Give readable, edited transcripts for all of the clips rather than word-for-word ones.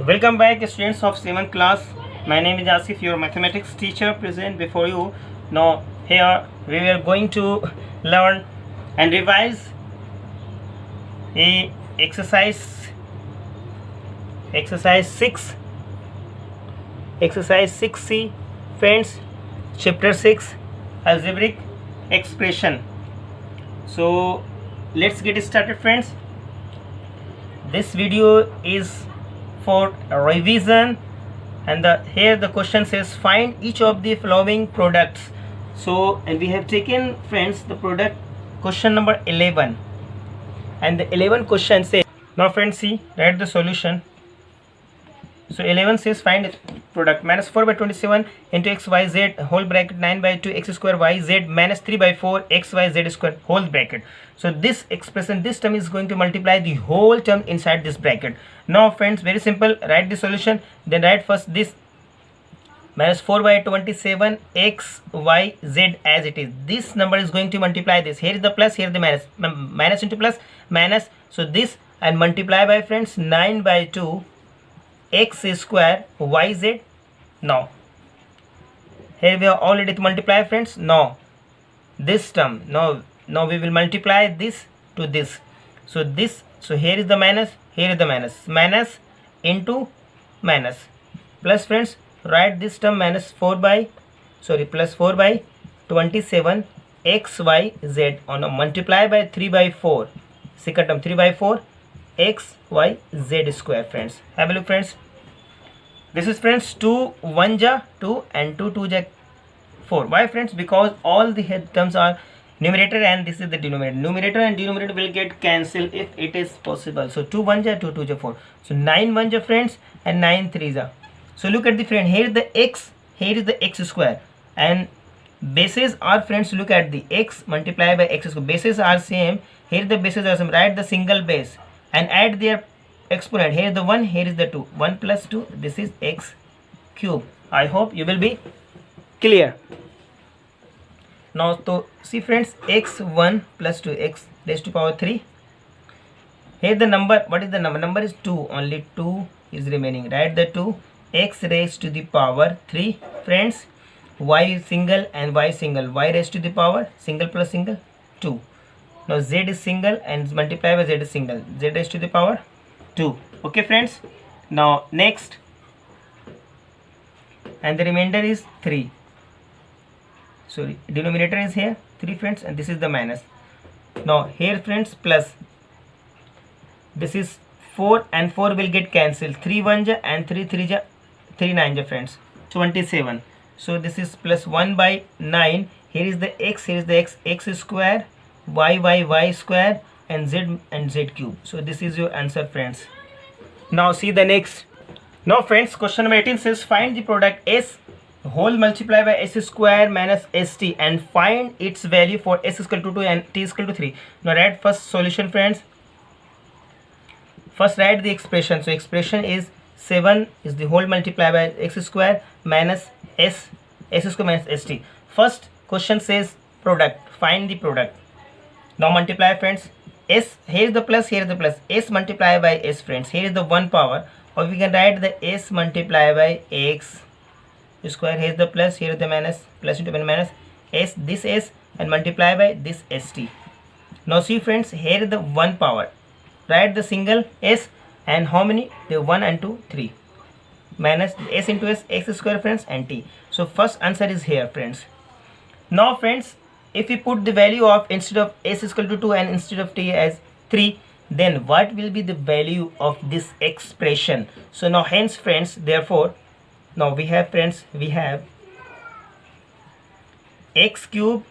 Welcome back, students of 7th class. My name is Asif, your mathematics teacher, present before you. Now, here we are going to learn and revise a exercise 6, exercise 6C, friends, chapter 6, algebraic expression. So, let's get started, friends. This video is for revision, and here the question says find each of the following products. So, and we have taken, friends, the product question number 11, and the 11 question says, now friends, see, write the solution. So 11 says find product minus 4 by 27 into x y z whole bracket 9 by 2 x square y z minus 3 by 4 x y z square whole bracket. So this expression, this term is going to multiply the whole term inside this bracket. Now friends, very simple, write the solution, then write first this minus 4 by 27 x y z as it is. This number is going to multiply this. Here is the plus, here is the minus, minus into plus, minus. So this and multiply by, friends, 9 by 2 x square yz. Now here we are already to multiply, friends. Now this term, now we will multiply this to this. So this, so here is the minus, here is the minus, minus into minus, plus, friends, write this term minus 4 by, sorry, plus 4 by 27 xyz on a multiply by 3 by 4, second term 3 by 4 xyz square, friends. Have a look, friends. This is, friends, 2 1 ja 2 and 2 2 ja 4. Why, friends? Because all the head terms are numerator and this is the denominator. Numerator and denominator will get cancelled if it is possible. So 2 1 ja 2 2 ja 4. So 9 1 ja, friends, and 9 3 ja. So look at the friend. Here is the x, here is the x square, and bases are, friends, look at the x multiplied by x square. Bases are same. Here the bases are same. Write the single base and add their exponent. Here is the 1, here is the 2. 1 plus 2, this is x cube. I hope you will be clear. Now to see, friends, x1 plus 2 x raised to power 3. Here the number, what is the number? Number is 2. Only 2 is remaining. Write the 2 x raised to the power 3. Friends, y single and y single. Y raised to the power single plus single 2. Now z is single and multiply by z is single. Z raised to the power 2. Okay, friends. Now next, and the remainder is 3. Sorry, denominator is here 3, friends, and this is the minus. Now here, friends, plus, this is 4 and 4 will get cancelled. 3 1 ja and 3 3 ja 3 9 ja, friends, 27. So this is plus 1 by 9. Here is the x, here is the x square, y square, and z cube. So this is your answer, friends. Now see the next. Now, friends, question number 18 says find the product s whole multiply by s square minus st and find its value for s equal to 2 and t equal to 3. Now write first solution, friends. First write the expression. So expression is 7 is the whole multiply by x square minus s square minus st. First question says product, find the product. Now multiply, friends. S, here is the plus, here is the plus, s multiply by s, friends. Here is the 1 power, or we can write the s multiply by x square. Here is the plus, here is the minus, plus into minus, s, this s, and multiply by this st. Now see, friends, here is the 1 power. Write the single s, and how many? The 1 and 2, 3. Minus s into s, x square, friends, and t. So first answer is here, friends. Now, friends, if we put the value of instead of s is equal to 2 and instead of t as 3, then what will be the value of this expression? So now hence, friends, therefore, now we have, friends, we have x cube.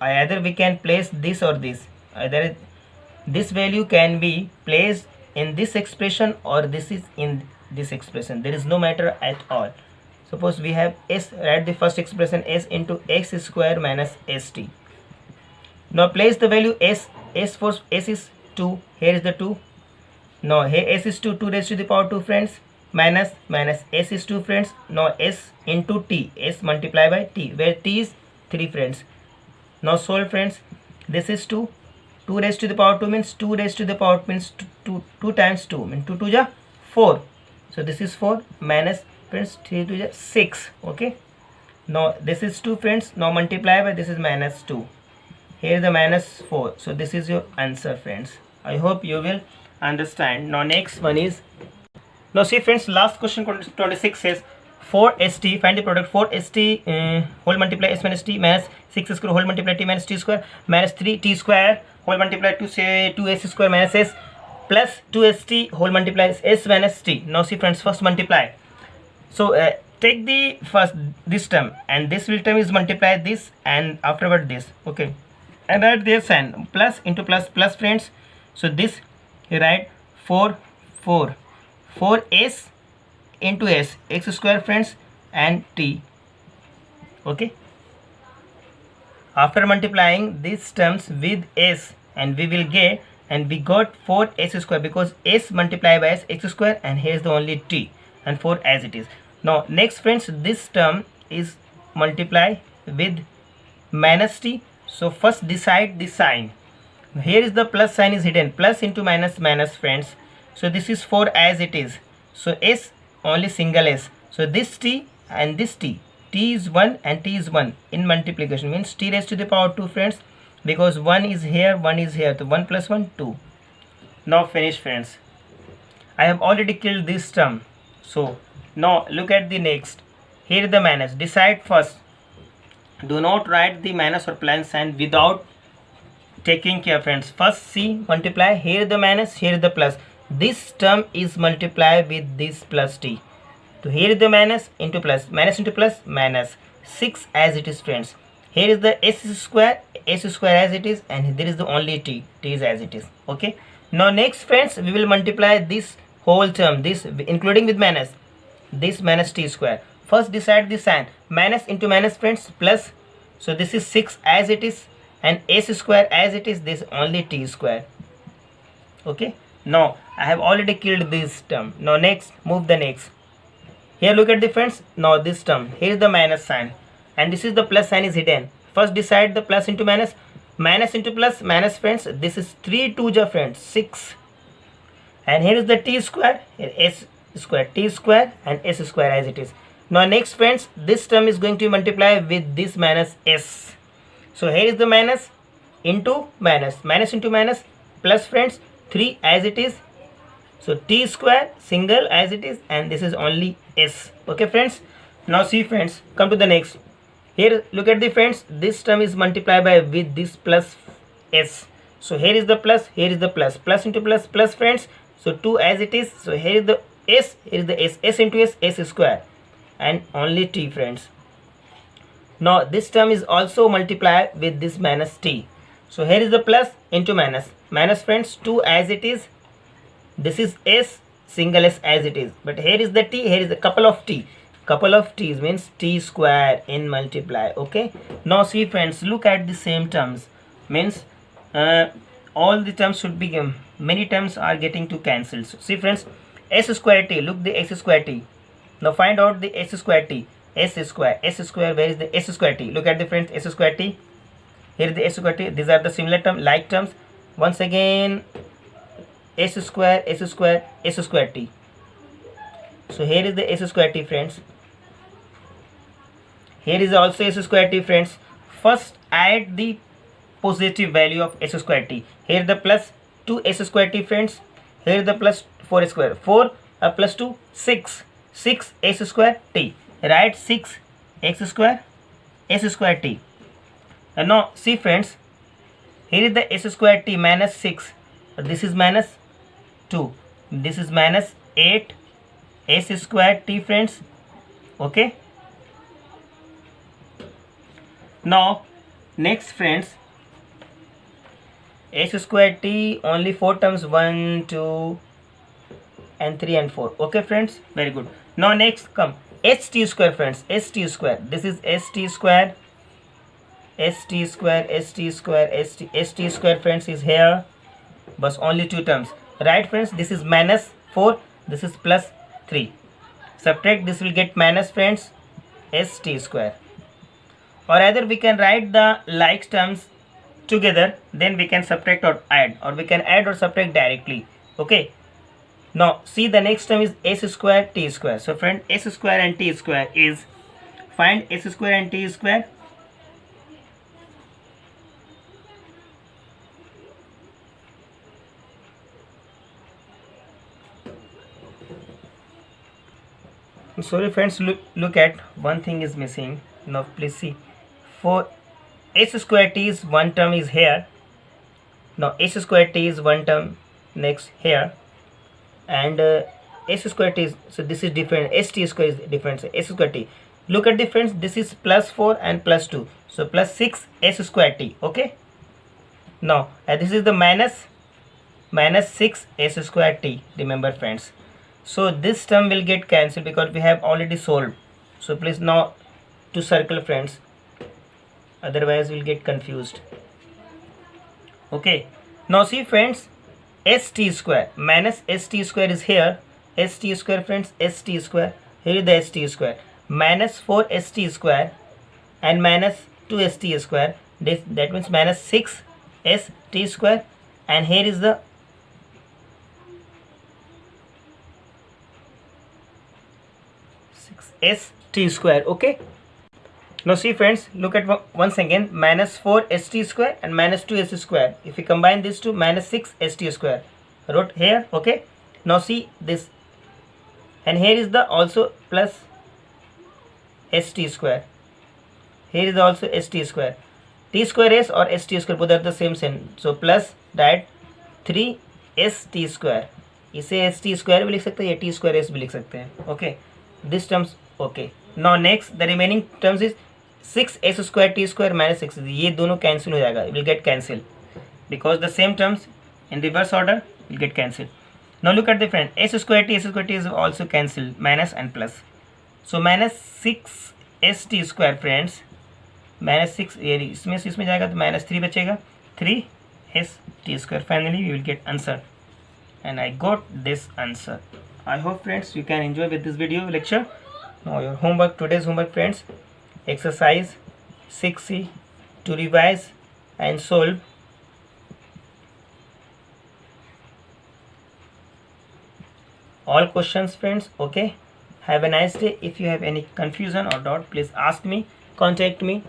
Either we can place this or this. Either this value can be placed in this expression or this is in this expression. There is no matter at all. Suppose we have s, write the first expression s into x square minus st. Now place the value s for s is 2. Here is the 2. Now here s is 2 raised to the power 2, friends, minus s is 2, friends. Now s into t, s multiply by t, where t is 3, friends. Now solve, friends. This is 2 2 raised to the power 2 means 2 raised to the power means 2 times 2 means 2 2 ja 4. So this is 4 minus friends 3 to 6. Okay, now this is 2 friends. Now multiply by this is minus 2. Here the minus 4. So this is your answer friends. I hope you will understand. Now next one is, now see friends, last question 26 says 4st, find the product 4st whole multiply s minus t minus 6 square whole multiply t minus t square minus 3t square whole multiply 2s square minus s plus 2st whole multiply s minus t. Now see friends, first multiply. So take the first this term and this will term is multiply this and afterward this. Okay, and write their sign, plus into plus plus friends. So this you write 4s into s x square friends and t. Okay, after multiplying these terms with s and we will get, and we got 4s square because s multiplied by s x square and here is the only t and 4 as it is. Now next friends, this term is multiply with minus t. So first decide the sign. Here is the plus sign is hidden, plus into minus minus friends. So this is 4 as it is. So s only single s. So this t and this t is 1 and t is 1 in multiplication means t raised to the power 2 friends, because 1 is here, 1 is here, so 1 plus 1 2. Now finish friends. I have already killed this term. So now look at the next. Here the minus. Decide first. Do not write the minus or plus sign without taking care friends. First see, multiply, here the minus, here the plus. This term is multiplied with this plus t. So here is the minus into plus minus 6 as it is friends. Here is the s square as it is, and there is the only t is as it is. Okay, now next friends, we will multiply this whole term, this including with minus, this minus t square. First decide the sign, minus into minus friends plus. So this is 6 as it is and s square as it is, this only t square. Okay, now I have already killed this term. Now next, move the next. Here look at the friends. Now this term, here is the minus sign and this is the plus sign is hidden. First decide the plus into minus, minus into plus minus friends. This is 3 2 friends 6, and here is the t square, here s square, t square and s square as it is. Now next friends, this term is going to multiply with this minus s. So here is the minus into minus, minus into minus plus friends 3 as it is. So t square single as it is, and this is only s. Okay friends, now see friends, come to the next. Here look at the friends, this term is multiplied by with this plus s. So here is the plus, here is the plus, plus into plus plus friends. So 2 as it is. So here is the s, here is the s into s square and only t friends. Now this term is also multiplied with this minus t. So here is the plus into minus, minus friends 2 as it is. This is s single s as it is, but here is the t, here is a couple of t. Couple of t's means t square in multiply. Okay, now see friends, look at the same terms, means all the terms should be many terms are getting to cancel. So see friends, s square t, look the s square t. Now find out the s square t, s square, where is the s square t? Look at the friends, s square t, here is the s square t. These are the similar term, like terms. Once again, s square t. So here is the s square t friends, here is also s square t friends. First add the positive value of s square t. Here the plus 2 s square t friends, here the plus 4 square, 4 plus 2 6 s square t. Write 6 x square s square t. And now see friends, here is the s square t minus 6, this is minus 2, this is minus 8 s square t friends. Okay, now next friends, s square t only 4 terms, 1 2 and 3 and 4. Okay friends, very good. Now next come st square friends, st square, this is st square friends is here, but only 2 terms. Right friends, this is minus 4, this is plus 3. Subtract, this will get minus friends st square. Or either we can write the like terms together, then we can subtract or add, or we can add or subtract directly. Okay, Now see, the next term is s square t square. So friend, s square and t square is, find s square and t square. I'm sorry friends, look at one thing is missing. Now please see, for s square t is one term is here. Now s square t is one term next here, and s square t is, so this is different, st square is different. So s square t, look at the friends, this is plus 4 and plus 2, so plus 6 s square t. Okay, now this is the minus 6 s square t, remember friends. So this term will get cancelled because we have already solved. So please now to circle friends, otherwise we'll get confused. Okay, now see friends, st square minus st square is here, st square friends, st square, here is the st square, minus 4 st square and minus 2 st square, that means minus 6 st square, and here is the st square. Okay, now see friends, look at once again, minus 4 st square and minus 2 s square, if we combine these two, minus 6 st square, wrote here. Okay, now see this, and here is the also plus st square, here is also st square, t square s or st square both are the same sign, so plus that 3 st square, इसे st square भी लिख सकते हैं, ये t square s भी लिख सकते हैं. Okay, this terms. Okay, now next the remaining terms is 6 s square t square minus 6, ये दोनों cancel हो जाएगा, will get cancelled because the same terms in reverse order will get cancelled. Now look at the friend, s square t is also cancelled, minus and plus, so minus 6 st square friends, minus 6 इसमें जाएगा तो minus 3 बचेगा, 3 st square. Finally we will get answer, and I got this answer. I hope friends you can enjoy with this video lecture. Now your homework, today's homework friends, exercise 6C, to revise and solve all questions friends. Okay, have a nice day. If you have any confusion or doubt, please ask me, contact me.